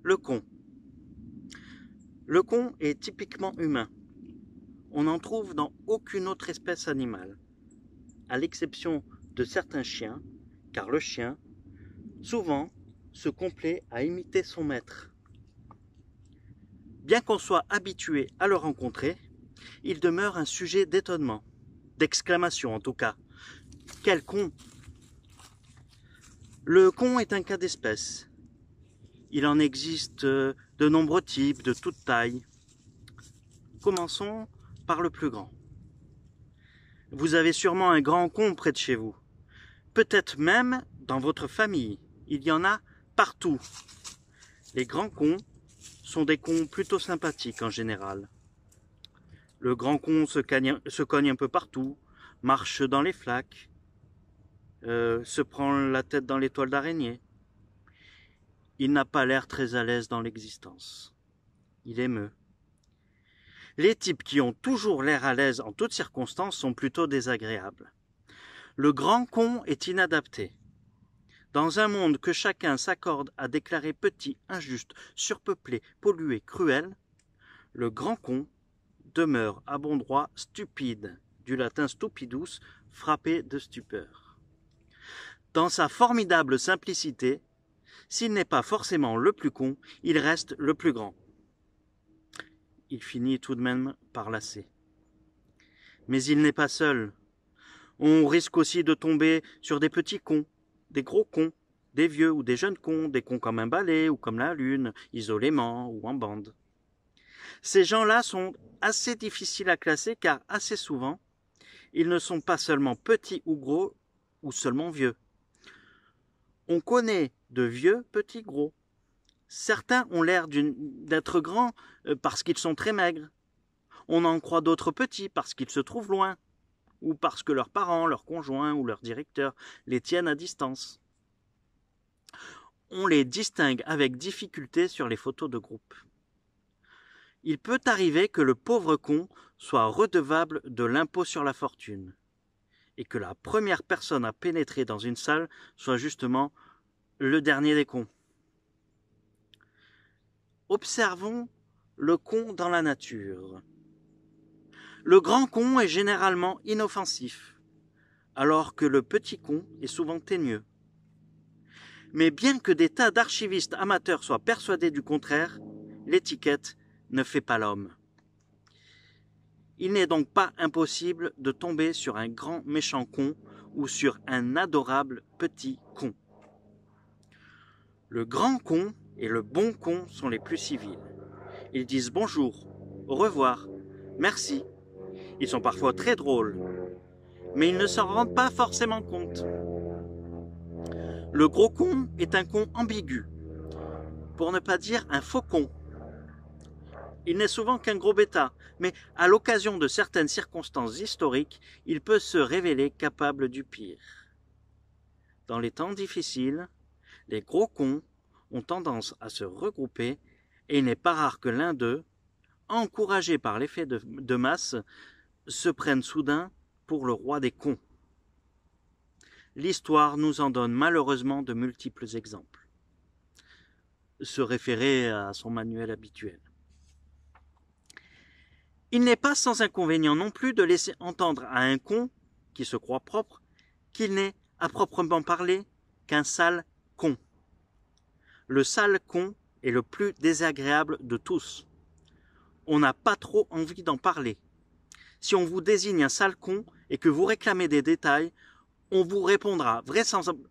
Le con. Le con est typiquement humain. On n'en trouve dans aucune autre espèce animale, à l'exception de certains chiens, car le chien, souvent, se complaît à imiter son maître. Bien qu'on soit habitué à le rencontrer, il demeure un sujet d'étonnement, d'exclamation en tout cas. Quel con! Le con est un cas d'espèce. Il en existe de nombreux types, de toutes tailles. Commençons par le plus grand. Vous avez sûrement un grand con près de chez vous. Peut-être même dans votre famille. Il y en a partout. Les grands cons sont des cons plutôt sympathiques en général. Le grand con se cogne un peu partout, marche dans les flaques, se prend la tête dans les toiles d'araignée. Il n'a pas l'air très à l'aise dans l'existence. Il émeut. Les types qui ont toujours l'air à l'aise en toutes circonstances sont plutôt désagréables. Le grand con est inadapté. Dans un monde que chacun s'accorde à déclarer petit, injuste, surpeuplé, pollué, cruel, le grand con demeure à bon droit stupide, du latin stupidus, frappé de stupeur. Dans sa formidable simplicité, s'il n'est pas forcément le plus con, il reste le plus grand. Il finit tout de même par lasser. Mais il n'est pas seul. On risque aussi de tomber sur des petits cons, des gros cons, des vieux ou des jeunes cons, des cons comme un balai ou comme la lune, isolément ou en bande. Ces gens-là sont assez difficiles à classer car assez souvent, ils ne sont pas seulement petits ou gros ou seulement vieux. On connaît de vieux, petits, gros. Certains ont l'air d'être grands parce qu'ils sont très maigres. On en croit d'autres petits parce qu'ils se trouvent loin, ou parce que leurs parents, leurs conjoints ou leurs directeurs les tiennent à distance. On les distingue avec difficulté sur les photos de groupe. Il peut arriver que le pauvre con soit redevable de l'impôt sur la fortune, et que la première personne à pénétrer dans une salle soit justement le dernier des cons. Observons le con dans la nature. Le grand con est généralement inoffensif, alors que le petit con est souvent teigneux. Mais bien que des tas d'archivistes amateurs soient persuadés du contraire, l'étiquette ne fait pas l'homme. Il n'est donc pas impossible de tomber sur un grand méchant con ou sur un adorable petit con. Le grand con et le bon con sont les plus civils. Ils disent bonjour, au revoir, merci. Ils sont parfois très drôles, mais ils ne s'en rendent pas forcément compte. Le gros con est un con ambigu, pour ne pas dire un faux con. Il n'est souvent qu'un gros bêta, mais à l'occasion de certaines circonstances historiques, il peut se révéler capable du pire. Dans les temps difficiles, les gros cons ont tendance à se regrouper et il n'est pas rare que l'un d'eux, encouragé par l'effet de masse, se prenne soudain pour le roi des cons. L'histoire nous en donne malheureusement de multiples exemples. Se référer à son manuel habituel. Il n'est pas sans inconvénient non plus de laisser entendre à un con, qui se croit propre, qu'il n'est, à proprement parler, qu'un sale con. Le sale con est le plus désagréable de tous. On n'a pas trop envie d'en parler. Si on vous désigne un sale con et que vous réclamez des détails, on vous répondra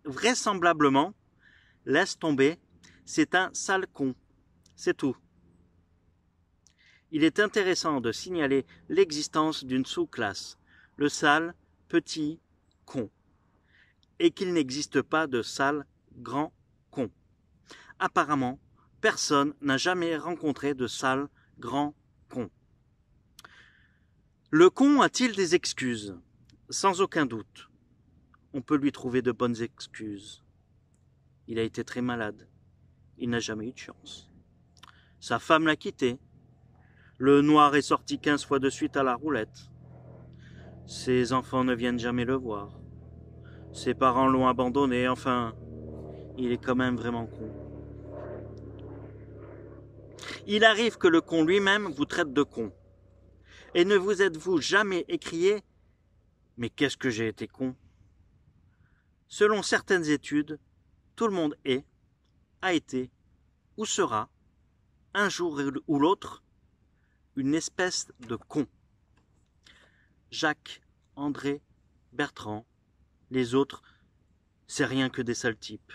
vraisemblablement « Laisse tomber, c'est un sale con ». C'est tout. Il est intéressant de signaler l'existence d'une sous-classe, le sale petit con, et qu'il n'existe pas de sale grand con. Apparemment, personne n'a jamais rencontré de sale grand con. Le con a-t-il des excuses? Sans aucun doute. On peut lui trouver de bonnes excuses. Il a été très malade. Il n'a jamais eu de chance. Sa femme l'a quitté. Le noir est sorti 15 fois de suite à la roulette. Ses enfants ne viennent jamais le voir. Ses parents l'ont abandonné. Enfin, il est quand même vraiment con. Il arrive que le con lui-même vous traite de con. Et ne vous êtes-vous jamais écrié « Mais qu'est-ce que j'ai été con ?» Selon certaines études, tout le monde est, a été ou sera, un jour ou l'autre, une espèce de con. Jacques, André, Bertrand, les autres, c'est rien que des sales types.